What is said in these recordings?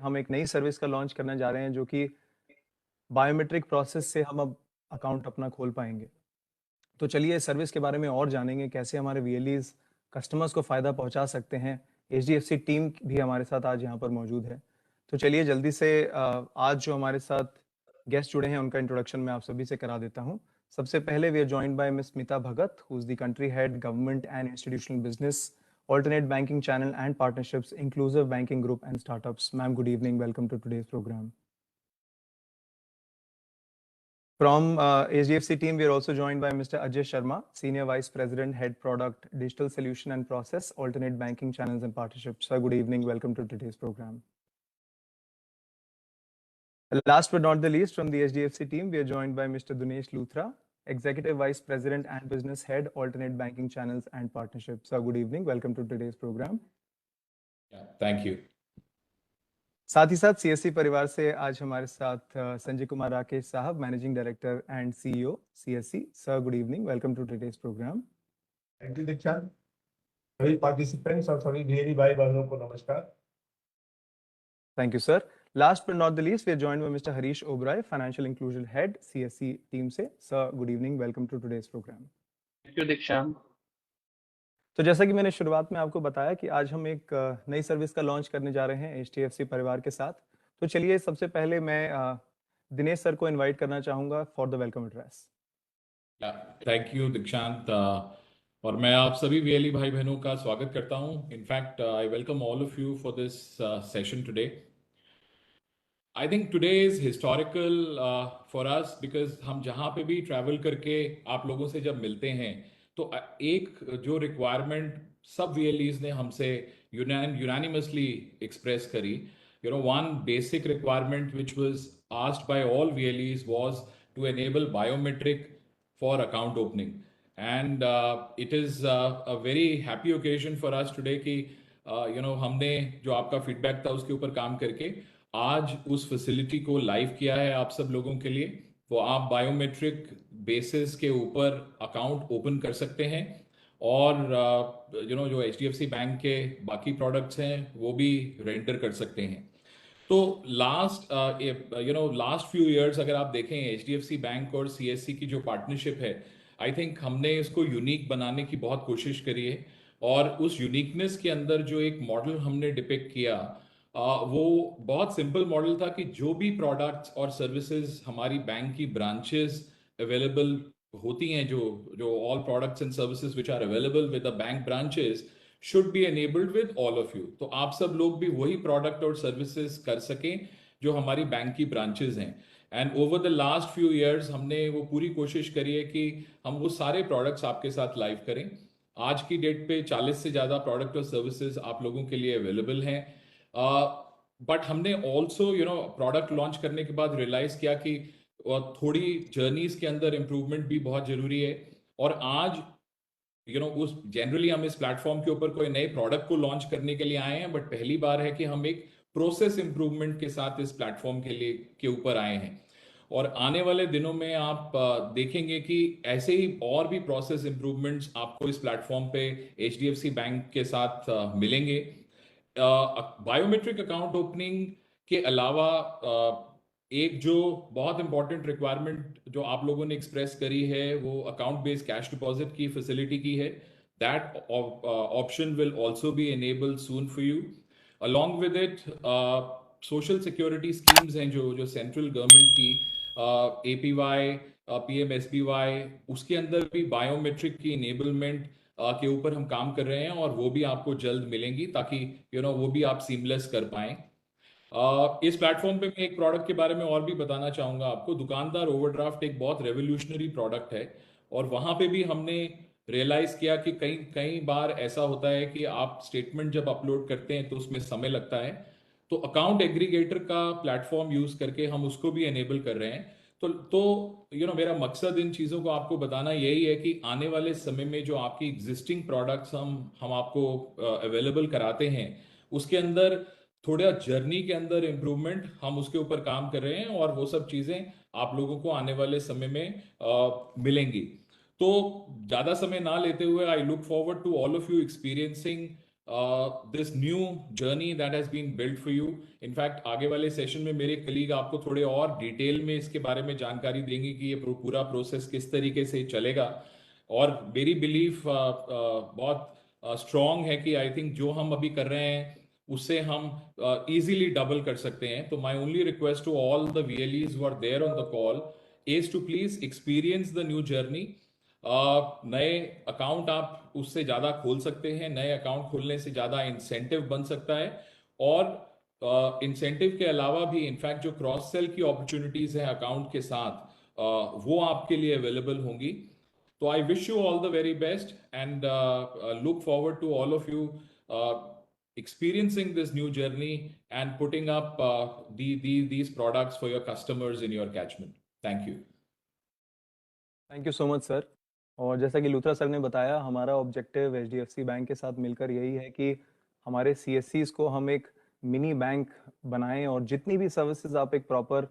हम एक नई सर्विस का लॉन्च करने जा रहे हैं जो कि बायोमेट्रिक प्रोसेस से हम अब अकाउंट अपना खोल पाएंगे। तो चलिए इस सर्विस के बारे में और जानेंगे, कैसे हमारे वीएलईज कस्टमर्स को फ़ायदा पहुंचा सकते हैं। एचडीएफसी टीम भी हमारे साथ आज यहाँ पर मौजूद है। तो चलिए जल्दी से आज जो हमारे साथ गेस्ट जुड़े हैं उनका इंट्रोडक्शन मैं आप सभी से करा देता हूँ। सबसे पहले we are joined by miss Smita Bhagat, who is the country head government and institutional business, alternate banking channel and partnerships, inclusive banking group and startups. Ma'am, good evening. Welcome to today's program. From HDFC team, we are also joined by Mr. Ajay Sharma, Senior Vice President, Head Product, Digital Solution and Process, Alternate Banking Channels and Partnerships. Sir, good evening. Welcome to today's program. Last but not the least, from the HDFC team, we are joined by Mr. Dinesh Luthra, Executive Vice President and Business Head, Alternate Banking Channels and Partnerships. Sir, good evening. Welcome to today's program. Yeah, thank you. साथ ही साथ CSC परिवार से आज हमारे साथ संजय कुमार राकेश साहब, managing director and CEO CSC. Sir, good evening. Welcome to today's programme. Thank you Dikshant. सभी participants और सभी वीएलई भाई बहनों को नमस्कार. Thank you sir. Last but not the least, we are joined by Mr. Harish Obrai, Financial Inclusion Head, CSC team से. Sir, good evening. Welcome to today's program. Thank you, दीक्षांत. तो जैसा कि मैंने शुरुआत में आपको बताया कि आज हम एक नई सर्विस का लॉन्च करने जा रहे हैं HDFC परिवार के साथ. तो चलिए सबसे पहले मैं दिनेश सर को इनवाइट करना चाहूंगा for the welcome address. Thank you दीक्षांत. और मैं आप सभी वीएलई भाई बहनों का स्वागत करता हूं. In fact I welcome all of you for this session today. I think today is historical for us because हम जहां पे भी ट्रैवल करके आप लोगों से जब मिलते हैं तो एक जो रिक्वायरमेंट सब वीएलईज ने हमसे यूनानिमसली एक्सप्रेस करी, one basic requirement which was asked by all VLEs was to enable biometric for account opening. And it is a very happy occasion for us today कि हमने जो आपका फीडबैक था उसके ऊपर काम करके आज उस फैसिलिटी को लाइव किया है आप सब लोगों के लिए. वो आप बायोमेट्रिक बेसिस के ऊपर अकाउंट ओपन कर सकते हैं और जो HDFC बैंक के बाकी प्रोडक्ट्स हैं वो भी रेंडर कर सकते हैं. तो लास्ट फ्यू इयर्स अगर आप देखें HDFC बैंक और CSC की जो पार्टनरशिप है, आई थिंक हमने इसको यूनिक बनाने की बहुत कोशिश करी है. और उस यूनिकनेस के अंदर जो एक मॉडल हमने डिपिक्ट किया वो बहुत सिंपल मॉडल था कि जो भी प्रोडक्ट्स और सर्विसेज हमारी बैंक की ब्रांचेस अवेलेबल होती हैं, जो all products and services which are available with the bank branches should be enabled with all of you. तो आप सब लोग भी वही प्रोडक्ट और सर्विसेज कर सकें जो हमारी बैंक की ब्रांचेस हैं. And over the last few years हमने वो पूरी कोशिश करी है कि हम वो सारे प्रोडक्ट्स आपके साथ लाइव करें. आज की डेट पे 40 से ज़्यादा प्रोडक्ट और सर्विसेज आप लोगों के लिए अवेलेबल हैं. बट हमने ऑल्सो प्रोडक्ट लॉन्च करने के बाद रियलाइज किया कि थोड़ी जर्नीज के अंदर इम्प्रूवमेंट भी बहुत ज़रूरी है. और आज उस जनरली हम इस प्लेटफॉर्म के ऊपर कोई नए प्रोडक्ट को लॉन्च करने के लिए आए हैं, बट पहली बार है कि हम एक प्रोसेस इंप्रूवमेंट के साथ इस प्लेटफॉर्म के ऊपर आए हैं. और आने वाले दिनों में आप देखेंगे कि ऐसे ही और भी प्रोसेस इंप्रूवमेंट्स आपको इस प्लेटफॉर्म पे HDFC बैंक के साथ मिलेंगे. बायोमेट्रिक अकाउंट ओपनिंग के अलावा एक जो बहुत इंपॉर्टेंट रिक्वायरमेंट जो आप लोगों ने एक्सप्रेस करी है वो अकाउंट बेस्ड कैश डिपॉजिट की फैसिलिटी की है. That option will also be enabled soon for you. Along with it social security schemes हैं जो सेंट्रल गवर्नमेंट की APY, PMSBY, उसके अंदर भी बायोमेट्रिक की इनेबलमेंट के ऊपर हम काम कर रहे हैं और वो भी आपको जल्द मिलेंगी ताकि वो भी आप सीमलेस कर पाएं. इस प्लेटफॉर्म पे मैं एक प्रोडक्ट के बारे में और भी बताना चाहूंगा आपको. दुकानदार ओवरड्राफ्ट एक बहुत रेवोल्यूशनरी प्रोडक्ट है और वहां पे भी हमने रियलाइज किया कि कई बार ऐसा होता है कि आप स्टेटमेंट जब अपलोड करते हैं तो उसमें समय लगता है. तो अकाउंट एग्रीगेटर का प्लेटफॉर्म यूज करके हम उसको भी एनेबल कर रहे हैं. तो मेरा मकसद इन चीज़ों को आपको बताना यही है कि आने वाले समय में जो आपकी एग्जिस्टिंग प्रोडक्ट्स हम आपको अवेलेबल कराते हैं उसके अंदर थोड़ा जर्नी के अंदर इम्प्रूवमेंट हम उसके ऊपर काम कर रहे हैं और वो सब चीज़ें आप लोगों को आने वाले समय में मिलेंगी. तो ज़्यादा समय ना लेते हुए I look forward to all of you experiencing this new journey that has been built for you. In fact, आगे वाले सेशन में मेरे कलीग आपको थोड़े और डिटेल में इसके बारे में जानकारी देंगे कि ये पूरा प्रोसेस किस तरीके से चलेगा. और मेरी बिलीफ बहुत स्ट्रॉन्ग है कि आई थिंक जो हम अभी कर रहे हैं उससे हम इजीली डबल कर सकते हैं. तो my only request to all the VLEs who are there on the call is to please experience the new journey. नए अकाउंट आप उससे ज़्यादा खोल सकते हैं, नए अकाउंट खोलने से ज़्यादा इंसेंटिव बन सकता है. और इंसेंटिव के अलावा भी इनफैक्ट जो क्रॉस सेल की अपॉर्चुनिटीज़ हैं अकाउंट के साथ, वो आपके लिए अवेलेबल होंगी. तो I wish you all the very best and look forward to all of you experiencing this new journey and putting up these products for your customers in your catchment. Thank you. Thank you so much sir. और जैसा कि Luthra sir ने बताया, हमारा objective HDFC bank के साथ मिलकर यही है कि हमारे CSCs को हम एक मिनी बैंक बनाएं और जितनी भी सर्विसेज आप एक प्रॉपर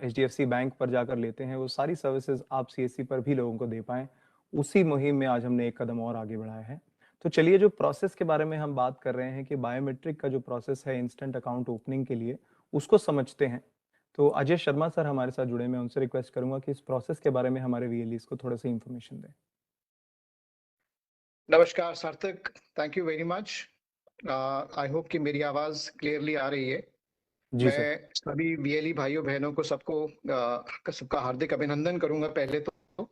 HDFC बैंक पर जाकर लेते हैं वो सारी सर्विसेज आप CSC पर भी लोगों को दे पाएं. उसी मुहिम में आज हमने एक कदम और आगे बढ़ाया है. तो चलिए, जो प्रोसेस के बारे में हम बात कर रहे हैं कि बायोमेट्रिक का जो प्रोसेस है इंस्टेंट अकाउंट ओपनिंग के लिए, उसको समझते हैं. तो अजय शर्मा सर हमारे साथ जुड़े, मैं उनसे रिक्वेस्ट करूंगा कि इस प्रोसेस के बारे में हमारे VLEs को थोड़ा सा इंफॉर्मेशन दें. नमस्कार सार्थक, thank you very much. I hope कि मेरी आवाज क्लियरली आ रही है. जी सर. मैं सभी VLE भाइयों बहनों को सबका हार्दिक अभिनंदन करूंगा पहले तो,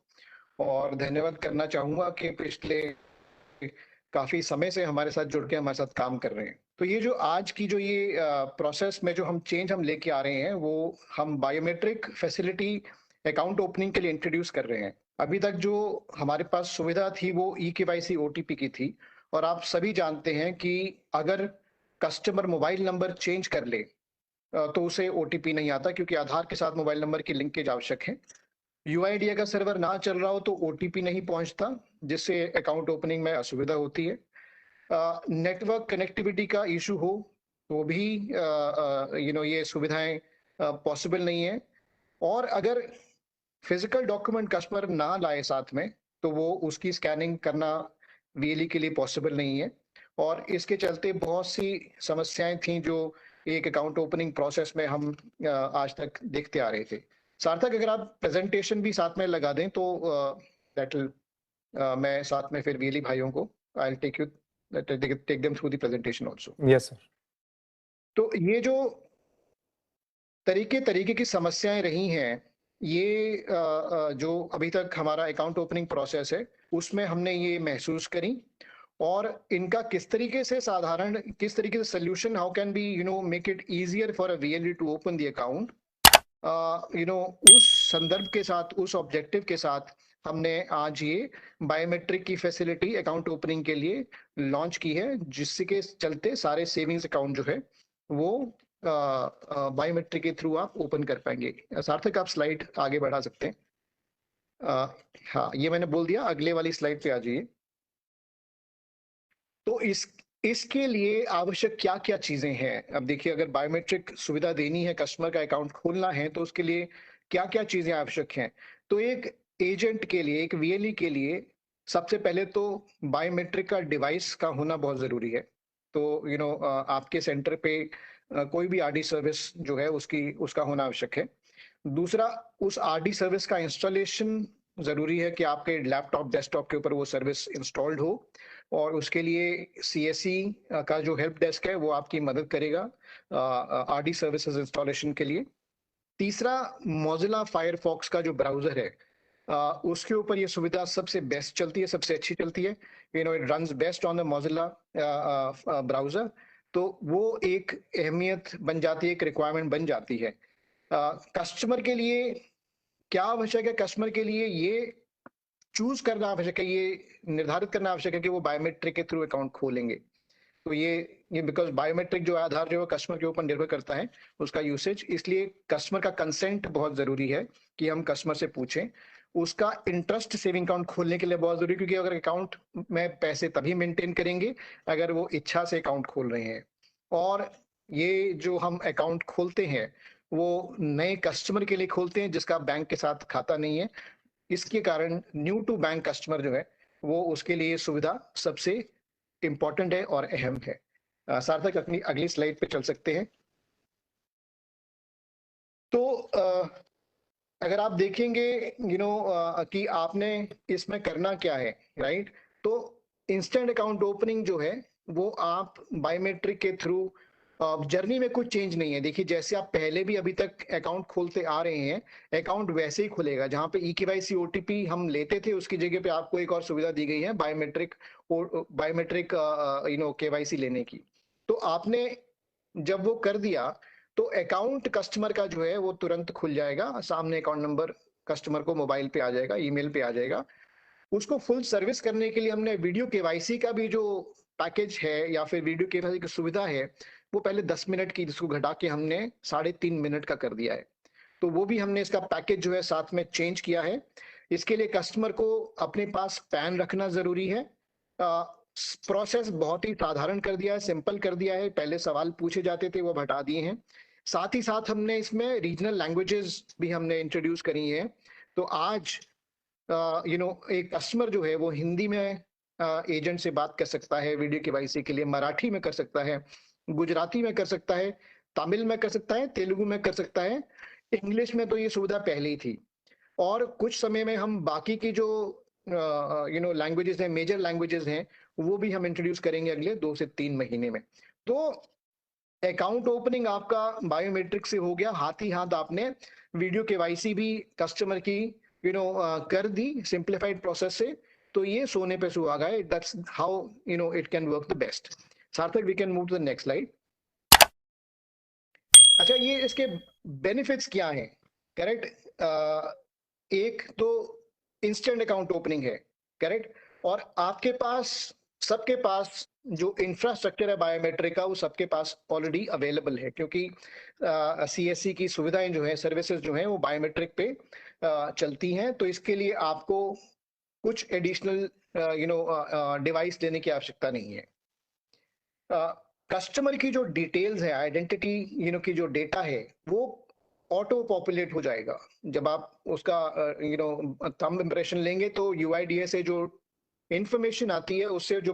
और धन्यवाद करना चाहूंगा कि पिछले काफी समय से हमारे साथ जुड़ के हमारे साथ काम कर रहे हैं. तो ये जो आज की जो ये प्रोसेस में जो हम चेंज हम लेके आ रहे हैं, वो हम बायोमेट्रिक फैसिलिटी अकाउंट ओपनिंग के लिए इंट्रोड्यूस कर रहे हैं. अभी तक जो हमारे पास सुविधा थी वो eKYC OTP की थी, और आप सभी जानते हैं कि अगर कस्टमर मोबाइल नंबर चेंज कर ले तो उसे OTP नहीं आता, क्योंकि आधार के साथ मोबाइल नंबर की लिंकेज आवश्यक है. UIDAI का सर्वर ना चल रहा हो तो OTP नहीं पहुंचता, जिससे अकाउंट ओपनिंग में असुविधा होती है. नेटवर्क कनेक्टिविटी का इशू हो तो भी ये सुविधाएं पॉसिबल नहीं है. और अगर फिजिकल डॉक्यूमेंट कस्टमर ना लाए साथ में तो वो उसकी स्कैनिंग करना VLE के लिए पॉसिबल नहीं है. और इसके चलते बहुत सी समस्याएं थी जो एक अकाउंट ओपनिंग प्रोसेस में हम आज तक देखते आ रहे थे. सार्थक, अगर आप प्रेजेंटेशन भी साथ में लगा दें तो मैं साथ में फिर VLE भाइयों को I take them through the presentation also. Yes sir. तो ये जो तरीके की समस्याएं रही हैं, ये जो अभी तक हमारा अकाउंट ओपनिंग प्रोसेस है उसमें हमने ये महसूस करी, और इनका किस तरीके से solution, how can be make it easier for a VLE to open the account, उस संदर्भ के साथ, उस ऑब्जेक्टिव के साथ हमने आज ये बायोमेट्रिक की फैसिलिटी अकाउंट ओपनिंग के लिए लॉन्च की है, जिसके चलते सारे सेविंग्स अकाउंट जो है वो बायोमेट्रिक के थ्रू आप ओपन कर पाएंगे. सार्थक, आप स्लाइड आगे बढ़ा सकते हैं. हाँ, ये मैंने बोल दिया, अगले वाली स्लाइड पे आ जाइए. तो इसके लिए आवश्यक क्या क्या चीजें हैं. अब देखिए, अगर बायोमेट्रिक सुविधा देनी है, कस्टमर का अकाउंट खोलना है, तो उसके लिए क्या क्या चीजें आवश्यक हैं. तो एक एजेंट के लिए, एक VLE के लिए सबसे पहले तो बायोमेट्रिक का डिवाइस का होना बहुत जरूरी है. तो आपके सेंटर पे कोई भी RD सर्विस जो है उसका होना आवश्यक है. दूसरा, उस RD सर्विस का इंस्टॉलेशन जरूरी है कि आपके लैपटॉप, डेस्कटॉप के ऊपर वो सर्विस इंस्टॉल्ड हो, और उसके लिए CSC का जो हेल्प डेस्क है वो आपकी मदद करेगा RD सर्विसेज इंस्टॉलेशन के लिए. तीसरा, मोजिला फायरफॉक्स का जो ब्राउजर है उसके ऊपर ये सुविधा सबसे बेस्ट चलती है, सबसे अच्छी चलती है. It runs best on the Mozilla browser. तो वो एक अहमियत बन जाती है, एक रिक्वायरमेंट बन जाती है. कस्टमर के लिए क्या आवश्यक है, कस्टमर के लिए ये चूज करना आवश्यक है, ये निर्धारित करना आवश्यक है कि वो बायोमेट्रिक के थ्रू अकाउंट खोलेंगे. तो ये बिकॉज बायोमेट्रिक जो आधार जो है कस्टमर के ऊपर निर्भर करता है उसका यूसेज, इसलिए कस्टमर का कंसेंट बहुत जरूरी है कि हम कस्टमर से पूछें. उसका इंटरेस्ट सेविंग अकाउंट खोलने के लिए बहुत जरूरी है, क्योंकि अगर अकाउंट में पैसे तभी मेंटेन करेंगे अगर वो इच्छा से अकाउंट खोल रहे हैं. और ये जो हम अकाउंट खोलते हैं वो नए कस्टमर के लिए खोलते हैं जिसका बैंक के साथ खाता नहीं है. इसके कारण न्यू टू बैंक कस्टमर जो है वो उसके लिए सुविधा सबसे इम्पोर्टेंट है और अहम है। सार्थक अपनी अगली स्लाइड पे चल सकते हैं। तो अगर आप देखेंगे कि आपने इसमें करना क्या है, राइट? तो इंस्टेंट अकाउंट ओपनिंग जो है वो आप बायोमेट्रिक के थ्रू, जर्नी में कुछ चेंज नहीं है। देखिए, जैसे आप पहले भी अभी तक अकाउंट खोलते आ रहे हैं, अकाउंट वैसे ही खुलेगा। जहां पे eKYC OTP हम लेते थे, उसकी जगह पे आपको एक और सुविधा दी गई है, बायोमेट्रिक KYC लेने की। तो आपने जब वो कर दिया तो अकाउंट कस्टमर का जो है वो तुरंत खुल जाएगा। सामने अकाउंट नंबर कस्टमर को मोबाइल पे आ जाएगा, ईमेल पे आ जाएगा। उसको फुल सर्विस करने के लिए हमने वीडियो केवाईसी का भी जो पैकेज है या फिर वीडियो केवाईसी की सुविधा है, वो पहले 10 मिनट की, जिसको घटा के हमने 3.5 मिनट का कर दिया है। तो वो भी हमने इसका पैकेज जो है साथ में चेंज किया है। इसके लिए कस्टमर को अपने पास पैन रखना जरूरी है। प्रोसेस बहुत ही साधारण कर दिया है, सिंपल कर दिया है। पहले सवाल पूछे जाते थे, वो हटा दिए हैं। साथ ही साथ हमने इसमें रीजनल लैंग्वेजेस भी हमने इंट्रोड्यूस करी हैं। तो आज एक कस्टमर जो है वो हिंदी में एजेंट से बात कर सकता है वीडियो केवाईसी के लिए, मराठी में कर सकता है, गुजराती में कर सकता है, तमिल में कर सकता है, तेलुगु में कर सकता है। इंग्लिश में तो ये सुविधा पहले ही थी। और कुछ समय में हम बाकी की जो लैंग्वेजेस हैं, मेजर लैंग्वेजेस हैं, वो भी हम इंट्रोड्यूस करेंगे अगले 2 से 3 महीने में। तो अकाउंट ओपनिंग आपका बायोमेट्रिक से हो गया, हाथ ही हाथ आपने वीडियो केवाईसी भी कस्टमर की कर दी सिंप्लीफाइड प्रोसेस से। तो ये सोने पे सुहागा है। That's how it can work the best. Sarthak, we can move to the next slide. अच्छा, ये इसके बेनिफिट्स क्या हैं? करेक्ट। एक तो इंस्टेंट अकाउंट ओपनिंग है, करेक्ट। और आपके पास, सबके पास जो इंफ्रास्ट्रक्चर है बायोमेट्रिक का, वो सबके पास ऑलरेडी अवेलेबल है, क्योंकि CSC की सुविधाएं जो है, सर्विसेज जो है, वो बायोमेट्रिक पे चलती हैं। तो इसके लिए आपको कुछ एडिशनल डिवाइस लेने की आवश्यकता नहीं है। कस्टमर की जो डिटेल्स है, आइडेंटिटी की जो डेटा है, वो ऑटो पॉपुलेट हो जाएगा। जब आप उसका थंब इंप्रेशन लेंगे तो UIDAI से जो इंफॉर्मेशन आती है, उससे जो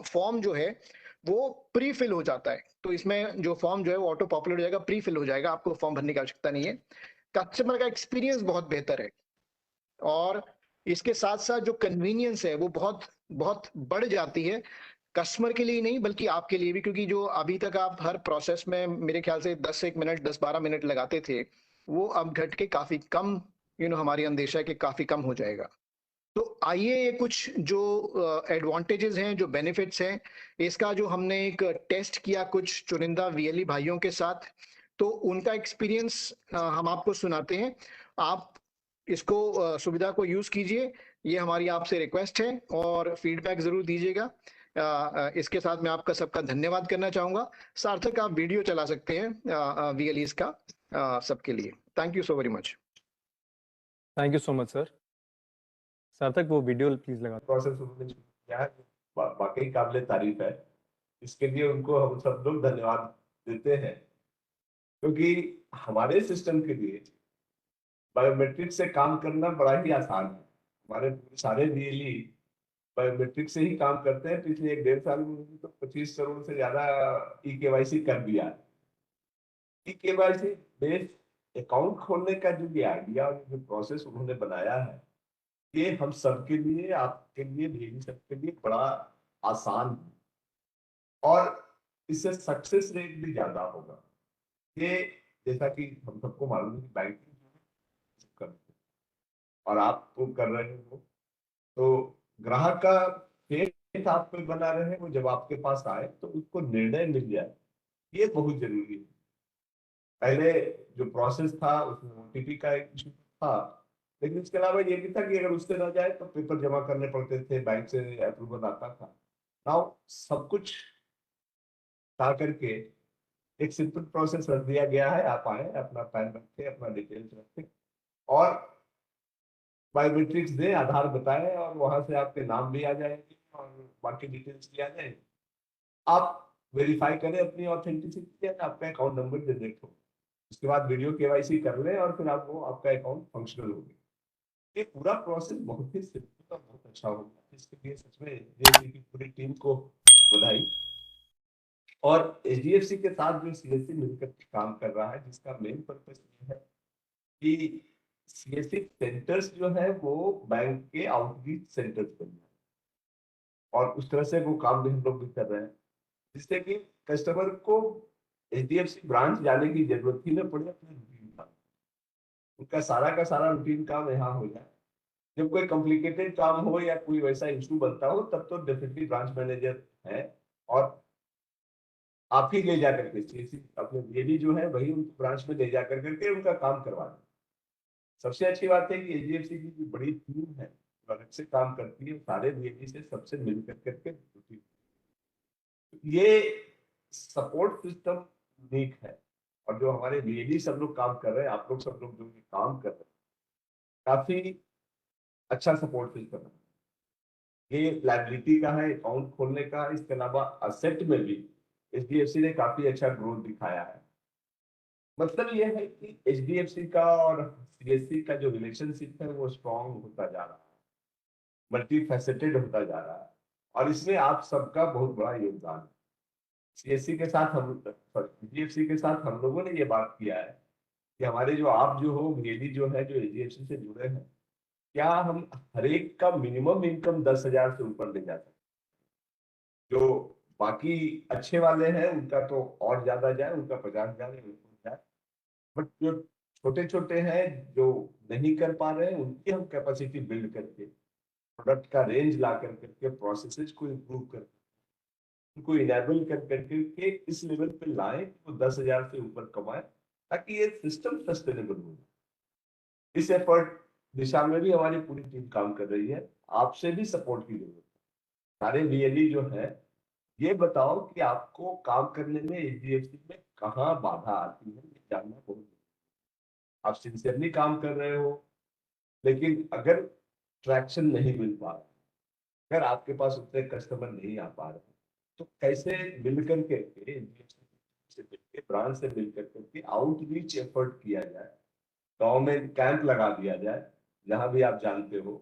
फॉर्म जो है वो प्री फिल हो जाता है। तो इसमें जो फॉर्म जो है वो ऑटो पॉपुलेट हो जाएगा, प्री फिल हो जाएगा, आपको फॉर्म भरने की आवश्यकता नहीं है। कस्टमर का एक्सपीरियंस बहुत बेहतर है, और इसके साथ साथ जो कन्वीनियंस है वो बहुत बहुत बढ़ जाती है, कस्टमर के लिए नहीं बल्कि आपके लिए भी। क्योंकि जो अभी तक आप हर प्रोसेस में मेरे ख्याल से 10-12 मिनट लगाते थे, वो अब घट के काफी कम, हमारी अंदेशा है कि काफी कम हो जाएगा। तो आइए, ये कुछ जो एडवांटेजेस हैं, जो बेनिफिट्स हैं, इसका जो हमने एक टेस्ट किया कुछ चुनिंदा VLE भाइयों के साथ, तो उनका एक्सपीरियंस हम आपको सुनाते हैं। आप इसको सुविधा को यूज कीजिए, ये हमारी आपसे रिक्वेस्ट है, और फीडबैक जरूर दीजिएगा। इसके साथ मैं आपका सबका धन्यवाद करना चाहूंगा। सार्थक, आप वीडियो चला सकते हैं VLEs का सबके लिए। Thank you so very much. Thank you so much sir. सार्थक, वो वीडियो प्लीज लगा। प्रोसेस उन्होंने किया है, वाकई काबिले तारीफ है। इसके लिए उनको हम सब लोग धन्यवाद देते हैं, क्योंकि हमारे सिस्टम के लिए बायोमेट्रिक से काम करना बड़ा ही आसान है। हमारे सारे VLE बायोमेट्रिक से ही काम करते हैं। पिछले 1-1.5 साल में उन्होंने तो 25 करोड़ से ज्यादा eKYC कर दिया। eKYC बेस्ड अकाउंट खोलने का जो ये आइडिया और जो प्रोसेस उन्होंने बनाया है, ये हम सबके लिए, आपके लिए, मेरी सबके लिए बड़ा आसान है, और इससे सक्सेस रेट भी ज्यादा होगा। ये जैसा कि हम सबको मालूम है कि बैंकिंग करते हैं और आप तो कर रहे हो, तो ग्राहक का फेथ आप पे बना रहे, वो जब आपके पास आए तो उसको निर्णय मिल जाए, ये बहुत जरूरी है। पहले जो प्रोसेस था उसमें OTP का एक इशू था, लेकिन इसके अलावा ये भी था कि अगर उससे ना जाए तो पेपर जमा करने पड़ते थे, बैंक से अप्रूवल आता था। नाउ सब कुछ था करके एक सिंपल प्रोसेस रख दिया गया है। आप आए, अपना पैन रखें, अपना डिटेल्स रखें, और बायोमेट्रिक्स दें, आधार बताएं, और वहां से आपके नाम भी आ जाएंगे और बाकी डिटेल्स भी आ जाएंगे। आप वेरीफाई करें अपनी ऑथेंटिसिटी, आपका अकाउंट नंबर जनरेट हो, उसके बाद वीडियो KYC कर लें, और फिर आपका अकाउंट फंक्शनल हो गया। ये पूरा प्रोसेस बहुत ही सिंपल और बहुत अच्छा होगा, इसके लिए सच में JSC की पूरी टीम को बधाई। और एचडीएफसी के साथ जो सीएससी मिलकर के काम कर रहा है, जिसका मेन पर्पस ये है कि सीएससी सेंटर्स जो है वो बैंक के आउटरीच सेंटर्स बन जाए, और उस तरह से वो काम भी हम लोग भी कर रहे हैं, जिससे कि कस्टमर को एचडीएफसी ब्रांच जाने की जरूरत ही न पड़े अपने रूटीन काम, उनका सारा का सारा रूटीन काम यहाँ हो जाए। जब कोई कॉम्प्लिकेटेड काम हो या कोई वैसा इशू बनता हो, तब तो डेफिनेटली ब्रांच मैनेजर है, और आप ही ले जाकर के सीएससी अपने बीएलई जो है वही उनको ब्रांच में ले जाकर करके उनका काम करवा दें। सबसे अच्छी बात है कि एचडीएफसी की जो बड़ी टीम है जो अलग से काम करती है, सारे बीएलई से सबसे मिल करके ये सपोर्ट सिस्टम यूनिक है। और जो हमारे बीएलई सब लोग काम कर रहे हैं, आप लोग सब लोग जो ये काम कर रहे हैं, काफी अच्छा सपोर्ट सिस्टम है। ये लाइबिलिटी का है, अकाउंट खोलने का, इसके अलावा असेट में भी एचडीएफसी ने काफी अच्छा ग्रोथ दिखाया है। मतलब ये है कि एचडीएफसी का और सीएससी का जो रिलेशनशिप है वो स्ट्रॉन्ग होता जा रहा है, मल्टी फैसेटेड होता जा रहा है, और इसमें आप सबका बहुत बड़ा योगदान है। सीएससी के साथ हम एचडीएफसी के साथ हम लोगों ने ये बात किया है कि हमारे जो आप जो हो बीएलई जो है, जो एचडीएफसी से जुड़े हैं, क्या हम हर एक का मिनिमम इनकम 10,000 से ऊपर ले जा सकते, जो बाकी अच्छे वाले हैं उनका तो और ज्यादा जाए, उनका 50,000 जाए, बट जो छोटे छोटे हैं जो नहीं कर पा रहे हैं, उनकी हम कैपेसिटी बिल्ड करके प्रोडक्ट का रेंज ला कर करके प्रोसेसेस को इम्प्रूव कर, उनको इनेबल कर करके के इस लेवल पे लाए तो 10,000 से ऊपर कमाए, ताकि ये सिस्टम सस्टेनेबल हो। इस एफर्ट दिशा में भी हमारी पूरी टीम काम कर रही है, आपसे भी सपोर्ट की जरूरत है। सारे बीएलई जो है, ये बताओ कि आपको काम करने में एचडीएफसी में कहाँ बाधा आती है, ये जानना बहुत जरूरी है। आप सिंसियरली काम कर रहे हो, लेकिन अगर ट्रैक्शन नहीं मिल पा रहा, अगर आपके पास उतने कस्टमर नहीं आ पा रहे, तो कैसे मिल करके ब्रांच से मिल करके आउटरीच एफर्ट किया जाए, गांव में कैंप लगा दिया जाए, जहां भी आप जानते हो,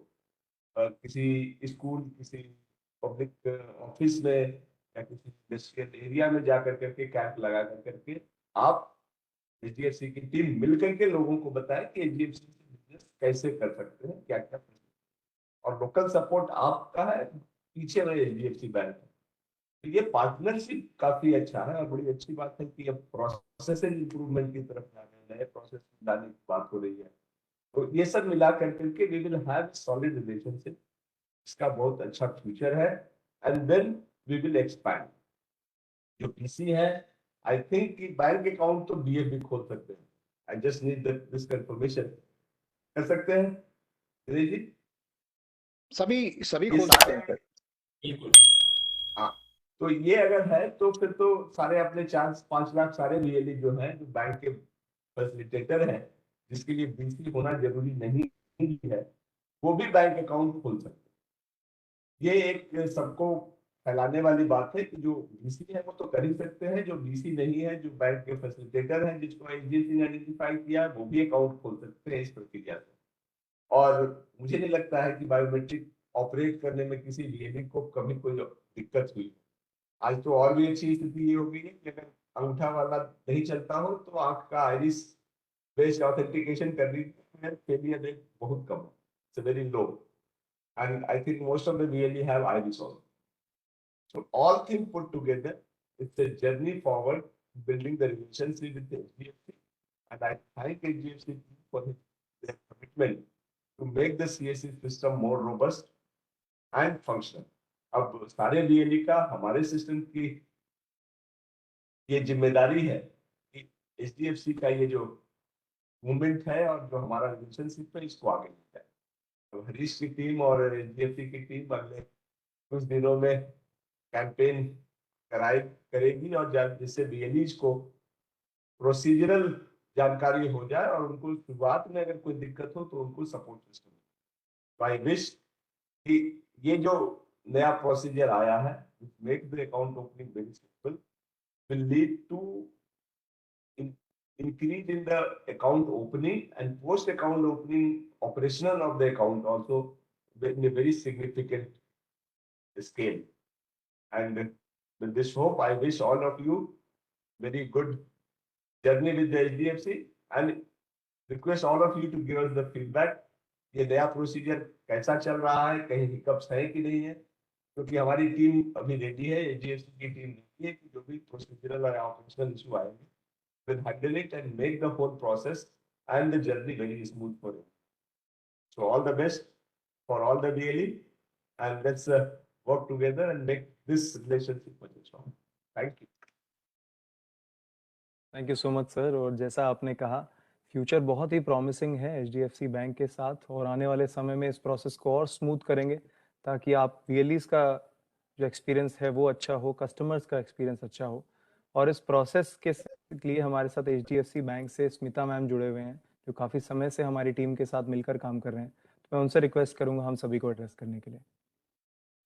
किसी स्कूल, किसी पब्लिक ऑफिस में या किसी इंडस्ट्रियल एरिया में जाकर करके कैंप लगा करके आप एचडीएफसी की टीम मिल करके लोगों को बताए कि एचडीएफसी से बिजनेस कैसे कर सकते हैं, क्या क्या, और लोकल सपोर्ट आपका है, पीछे में एचडीएफसी बैंक है। तो ये पार्टनरशिप काफी अच्छा है, और बड़ी अच्छी बात है कि अब प्रोसेस इंप्रूवमेंट की तरफ जा रहे हैं, नए प्रोसेस लाने की बात हो रही है। तो ये सब मिला करके we will have solid relationship, इसका बहुत अच्छा फ्यूचर है, and then we will expand. जो पीसी है, आई थिंक कि बैंक अकाउंट तो बीएफ भी खोल सकते हैं, I just need this confirmation. कर सकते हैं दिनेश जी? सभी सभी ये खोल सकते सारे, हैं सर। बिल्कुल। हाँ, तो ये अगर है तो फिर तो सारे अपने 4-5 लाख सारे बीएलई जो है, जो बैंक के फैसिलिटेटर है, जिसके लिए बीसी होना जरूरी नहीं है, वो भी बैंक अकाउंट खोल सकते हैं। ये एक सबको फैलाने वाली बात है कि जो बीसी है वो तो कर ही सकते हैं, जो बीसी नहीं है, जो बैंक के फैसिलिटेटर है, जिसको एचडीएफसी ने आइडेंटिफाई किया, वो भी अकाउंट खोल सकते हैं इस प्रक्रिया से। और मुझे नहीं लगता है कि बायोमेट्रिक ऑपरेट करने में किसी बीएलई को कभी कोई दिक्कत हुई। आज तो और भी अच्छी स्थिति ये हो गई है कि अगर अंगूठा वाला नहीं चलता हो तो आंख का आइरिस बेस्ड ऑथेंटिकेशन करने में फेलियर रेट बहुत कम है, it's very low, and I think most of the BLE have iris also. So all things put together, it's a journey forward, building the relationship with the HDFC, and I thank HDFC for their commitment to make the CSC system more robust and functional. अब सारे BLE का हमारे system की ये जिम्मेदारी है कि HDFC का ये जो मूवमेंट है और जो हमारा रिलेशनशिप है, इसको आगे लेकर जाए। तो हरीश की टीम और एचडीएफसी की टीम अगले कुछ दिनों में कैंपेन करेगी, और जिससे बीएलईज को प्रोसीजरल जानकारी हो जाए, और उनको शुरुआत में अगर कोई दिक्कत हो तो उनको सपोर्ट सिस्टम। तो आई विश कि ये जो नया प्रोसीजर आया है, make the account opening very simple, will lead to increase in the account opening and post account opening operational of the account also in a very significant scale. And With this hope, I wish all of you very good journey with the HDFC and request all of you to give us the feedback. ये नया procedure कैसा चल रहा है, कहीं hiccups है कि नहीं है, क्योंकि हमारी टीम अभी रेडी है, HDFC की टीम रेडी है कि जो भी प्रोसीजरल और ऑपरेशनल इशू आएंगे, we'll handle it and make the whole process and the journey very smooth for you. So all the best for all the daily, and let's work together and make this relationship much strong. Thank you. Thank you so much sir. और जैसा आपने कहा, future बहुत ही promising है HDFC bank के साथ, और आने वाले समय में इस प्रोसेस को और स्मूथ करेंगे ताकि आप VLEs का जो एक्सपीरियंस है वो अच्छा हो, कस्टमर्स का एक्सपीरियंस अच्छा हो। और इस प्रोसेस के लिए हमारे साथ HDFC बैंक से स्मिता मैम जुड़े हुए हैं, जो काफ़ी समय से हमारी टीम के साथ मिलकर काम कर रहे हैं। तो मैं उनसे रिक्वेस्ट करूंगा हम सभी को एड्रेस करने के लिए।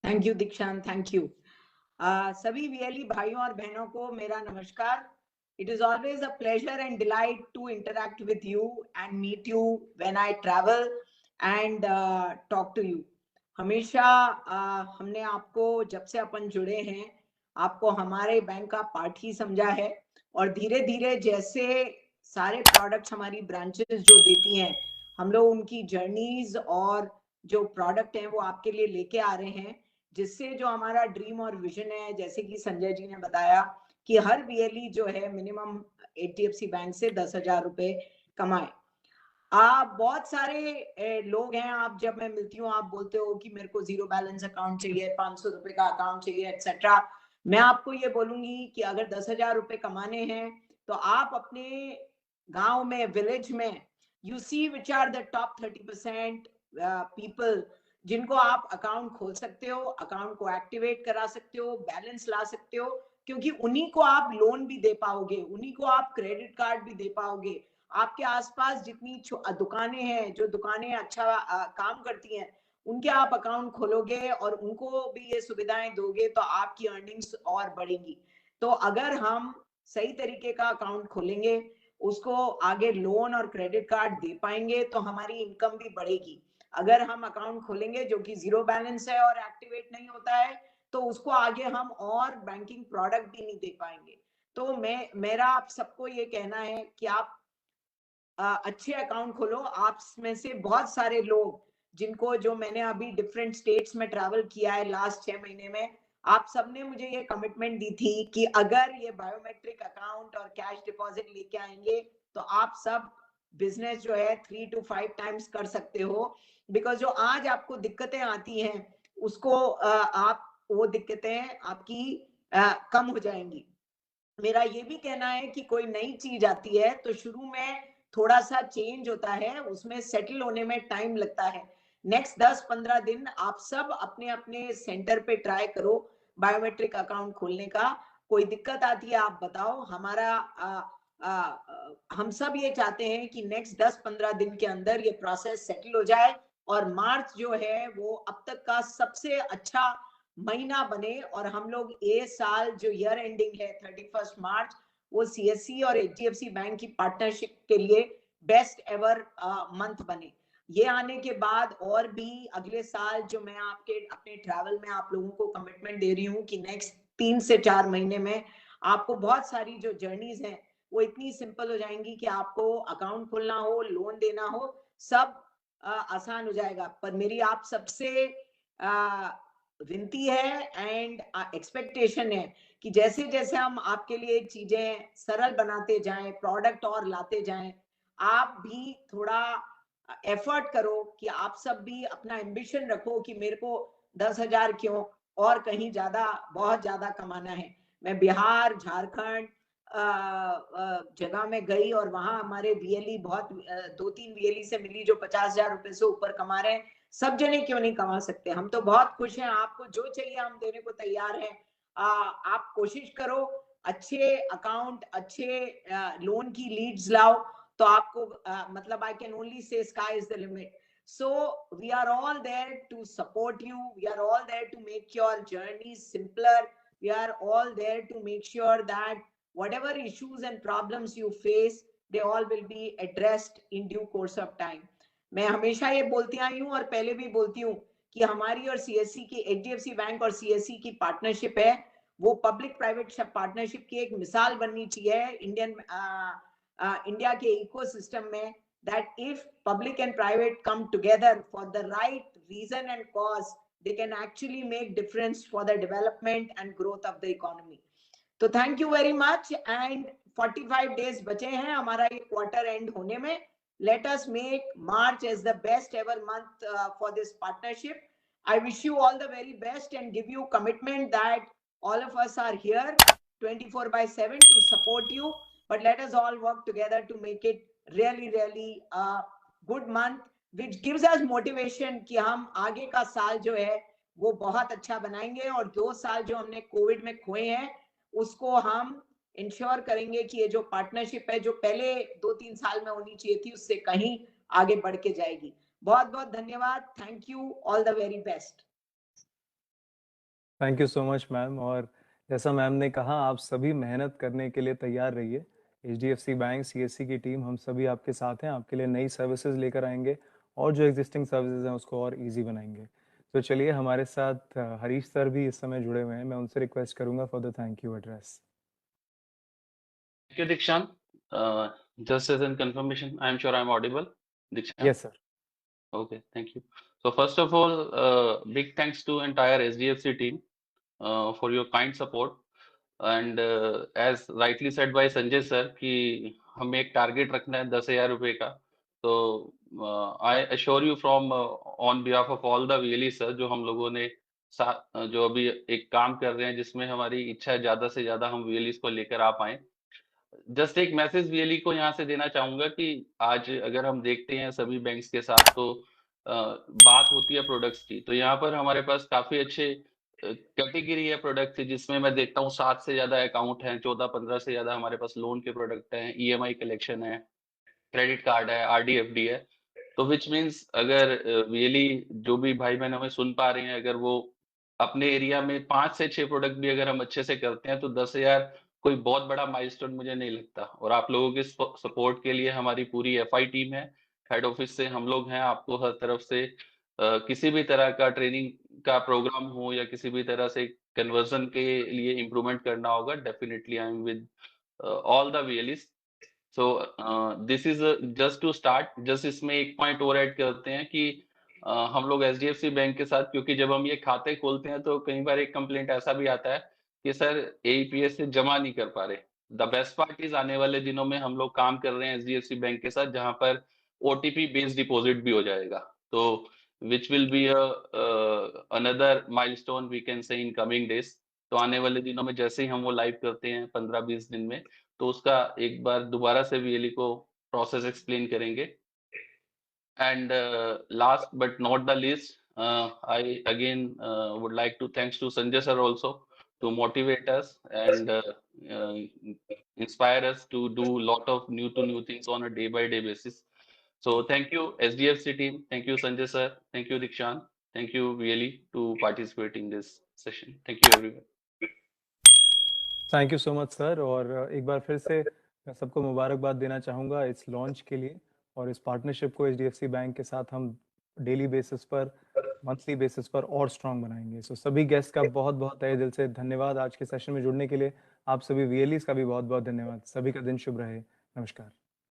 थैंक यू दीक्षांत, थैंक यू। सभी VLE भाइयों और बहनों को मेरा नमस्कार। It is always a pleasure and delight to interact with you and meet you when I travel and talk to you. हमेशा हमने आपको जब से अपन जुड़े हैं, आपको हमारे बैंक का पार्ट ही समझा है, और धीरे धीरे जैसे सारे प्रोडक्ट्स हमारी ब्रांचेस जो देती हैं, हम लोग उनकी जर्नीज और जो प्रोडक्ट हैं वो आपके लिए लेके आ रहे हैं, जिससे जो हमारा ड्रीम और विजन है, जैसे कि संजय जी ने बताया कि हर VLE जो है मिनिमम HDFC बैंक से 10,000 रुपए कमाए। आप बहुत सारे लोग हैं, आप जब मैं मिलती हूँ आप बोलते हो कि मेरे को 0 बैलेंस अकाउंट चाहिए, 500 रुपए का अकाउंट चाहिए, एक्सेट्रा। मैं आपको ये बोलूंगी कि अगर 10,000 रुपए कमाने हैं तो आप अपने गांव में, विलेज में, you see which are the top 30% people जिनको आप अकाउंट खोल सकते हो, अकाउंट को एक्टिवेट करा सकते हो, बैलेंस ला सकते हो, क्योंकि उन्हीं को आप लोन भी दे पाओगे, उन्हीं को आप क्रेडिट कार्ड भी दे पाओगे। आपके आसपास जितनी दुकानें हैं, जो दुकानें अच्छा काम करती हैं, उनके आप अकाउंट खोलोगे और उनको भी ये सुविधाएं दोगे तो आपकी अर्निंग्स और बढ़ेंगी। तो अगर हम सही तरीके का अकाउंट खोलेंगे, उसको आगे लोन और क्रेडिट कार्ड दे पाएंगे, तो हमारी इनकम भी बढ़ेगी। अगर हम अकाउंट खोलेंगे जो कि 0 बैलेंस है और एक्टिवेट नहीं होता है, तो उसको आगे हम और बैंकिंग प्रोडक्ट भी नहीं दे पाएंगे। तो मेरा आप सबको ये कहना है कि आप अच्छे अकाउंट खोलो। आप में से बहुत सारे लोग जिनको, जो मैंने अभी डिफरेंट स्टेट्स में ट्रैवल किया है लास्ट 6 महीने में, आप सबने मुझे ये कमिटमेंट दी थी कि अगर ये बायोमेट्रिक अकाउंट और कैश डिपॉजिट लेके आएंगे तो आप सब बिजनेस जो है 3 to 5 टाइम्स कर सकते हो। बिकॉज जो आज आपको दिक्कतें आती हैं, उसको आप, वो दिक्कतें आपकी कम हो जाएंगी। मेरा ये भी कहना है कि कोई नई चीज आती है तो शुरू में थोड़ा सा चेंज होता है, उसमें सेटल होने में टाइम लगता है। नेक्स्ट 10-15 दिन आप सब अपने अपने सेंटर पे ट्राई करो बायोमेट्रिक अकाउंट खोलने का। कोई दिक्कत आती है आप बताओ। हमारा हम सब ये चाहते हैं कि नेक्स्ट 10-15 दिन के अंदर ये प्रोसेस सेटल हो जाए और मार्च जो है वो अब तक का सबसे अच्छा महीना बने, और हम लोग ये साल जो ईयर एंडिंग है 31 मार्च, वो CSC और HDFC बैंक की पार्टनरशिप के लिए बेस्ट एवर मंथ बने। ये आने के बाद और भी अगले साल जो मैं आपके अपने ट्रैवल में आप लोगों को कमिटमेंट दे रही हूँ कि नेक्स्ट 3 से 4 महीने में आपको बहुत सारी जो जर्नीज हैं वो इतनी सिंपल हो जाएंगी कि आपको अकाउंट खोलना हो, लोन देना हो, सब आसान हो जाएगा। पर मेरी आप सबसे विनती है एंड एक्सपेक्टेशन है कि जैसे जैसे हम आपके लिए चीजें सरल बनाते जाएं, प्रोडक्ट और लाते जाएं, आप भी थोड़ा एफर्ट करो कि आप सब भी अपना एम्बिशन रखो कि मेरे को 10,000 क्यों, और कहीं ज्यादा, बहुत ज्यादा कमाना है। मैं बिहार, झारखंड जगह में गई और वहां हमारे VLE बहुत 2-3 VLE से मिली जो 50,000 रुपए से ऊपर कमा रहे हैं। सब जने क्यों नहीं कमा सकते? हम तो बहुत खुश हैं, आपको जो चाहिए हम देने को तैयार हैं। आप कोशिश करो, अच्छे अकाउंट, अच्छे लोन की लीड्स लाओ, तो आपको मतलब I can only say sky is the limit. So we are all there to support you. We are all there to make your journey simpler. We are all there to make sure that whatever issues and problems you face, they all will be addressed in due course of time. मैं हमेशा ये बोलती आई हूँ और पहले भी बोलती हूँ कि हमारी और CSC की, HDFC बैंक और CSC की पार्टनरशिप है, वो पब्लिक प्राइवेट पार्टनरशिप की एक मिसाल बननी चाहिए इंडिया के इकोसिस्टम में, that if public and private come together for the right reason and cause, they can actually make difference for the development and growth of the economy. तो thank you very much, and 45 days बचे हैं हमारा ये quarter end होने में. Let us make March as the best ever month for this partnership. I wish you all the very best and give you commitment that all of us are here 24/7 to support you, but let us all work together to make it really a good month which gives us motivation कि हम आगे का साल जो है वो बहुत अच्छा बनाएंगे, और 2 साल जो हमने कोविड में खोए हैं उसको हम इंश्योर करेंगे कि ये जो पार्टनरशिप है जो पहले 2-3 साल में होनी चाहिए थी उससे कहीं आगे बढ़ के जाएगी. बहुत बहुत धन्यवाद. Thank you. All the very best. Thank you so much ma'am. और जैसा मैम ने कहा, आप सभी मेहनत करने के लिए तैयार रहिए. HDFC बैंक CSC की टीम हम सभी आपके साथ हैं. आपके लिए नई सर्विसेज लेकर आएंगे और जो एग्जिस्टिंग सर्विसेज हैं उसको और इजी बनाएंगे. तो चलिए, हमारे साथ हरीश सर भी इस समय जुड़े हुए हैं. मैं उनसे रिक्वेस्ट करूंगा for the thank you address. Thank you, Dikshant. Just as a confirmation, I'm sure I'm audible. Dikshant? Yes, sir. Okay, thank you. So first of all, big thanks to entire SDFC team for your kind support. And as rightly said by Sanjay sir कि हमें एक target रखना है 10,000 रुपए का. तो I assure you from on behalf of all the VLE sir जो हम लोगों ने जो अभी एक काम कर रहे हैं जिसमें हमारी इच्छा है ज्यादा से ज्यादा हम VLEs को लेकर आ पाए. जस्ट एक मैसेज VLE को यहाँ से देना चाहूंगा कि आज अगर हम देखते हैं सभी बैंक्स के साथ तो बात होती है प्रोडक्ट्स की, तो यहाँ पर हमारे पास काफी अच्छे कैटेगरी है प्रोडक्ट जिसमें मैं देखता हूँ 7 से ज्यादा अकाउंट हैं, 14-15 से ज्यादा हमारे पास लोन के प्रोडक्ट हैं, EMI कलेक्शन है, क्रेडिट कार्ड है, RD FD है. तो विच मीन्स अगर VLE जो भी भाई बहन हमें सुन पा रहे हैं, अगर वो अपने एरिया में 5 से 6 प्रोडक्ट भी अगर हम अच्छे से करते हैं तो 10,000 कोई बहुत बड़ा माइलस्टोन मुझे नहीं लगता. और आप लोगों के सपोर्ट के लिए हमारी पूरी FI टीम है, हेड ऑफिस से हम लोग हैं. आपको हर तरफ से किसी भी तरह का ट्रेनिंग का प्रोग्राम हो या किसी भी तरह से कन्वर्जन के लिए इम्प्रूवमेंट करना होगा, definitely I am with all the VLEs. So this is just to start. Just इसमें एक पॉइंट और ऐड करते हैं कि हम लोग HDFC बैंक के साथ, क्योंकि जब हम ये खाते खोलते हैं तो कई बार एक कंप्लेंट ऐसा भी आता है कि सर AEPS से जमा नहीं कर पा रहे. द बेस्ट पार्ट इज आने वाले दिनों में हम लोग काम कर रहे हैं HDFC बैंक के साथ जहां पर OTP बेस्ड डिपॉजिट भी हो जाएगा. तो which will be another milestone we can say in coming days. तो आने वाले दिनों में जैसे ही हम वो लाइव करते हैं 15-20 दिन में, तो उसका एक बार दोबारा से VLE को प्रोसेस एक्सप्लेन करेंगे. And last but not the least, I again would like to thanks to Sanjay sir also to motivate us and inspire us to do lot of new things on a day-by-day basis. So thank you SDFC team, thank you Sanjay sir, thank you Dikshant, thank you VLE to participate in this session. Thank you everyone. Thank you so much sir. और एक बार फिर से मैं सबको मुबारकबाद देना चाहूँगा इस लॉन्च के लिए, और इस पार्टनरशिप को HDFC बैंक के साथ हम डेली बेसिस पर, मंथली बेसिस पर और स्ट्रांग बनाएंगे. सो सभी गेस्ट का बहुत बहुत तहे दिल से धन्यवाद आज के सेशन में जुड़ने के लिए. आप सभी VLEs का भी बहुत बहुत धन्यवाद. सभी का दिन शुभ रहे. नमस्कार.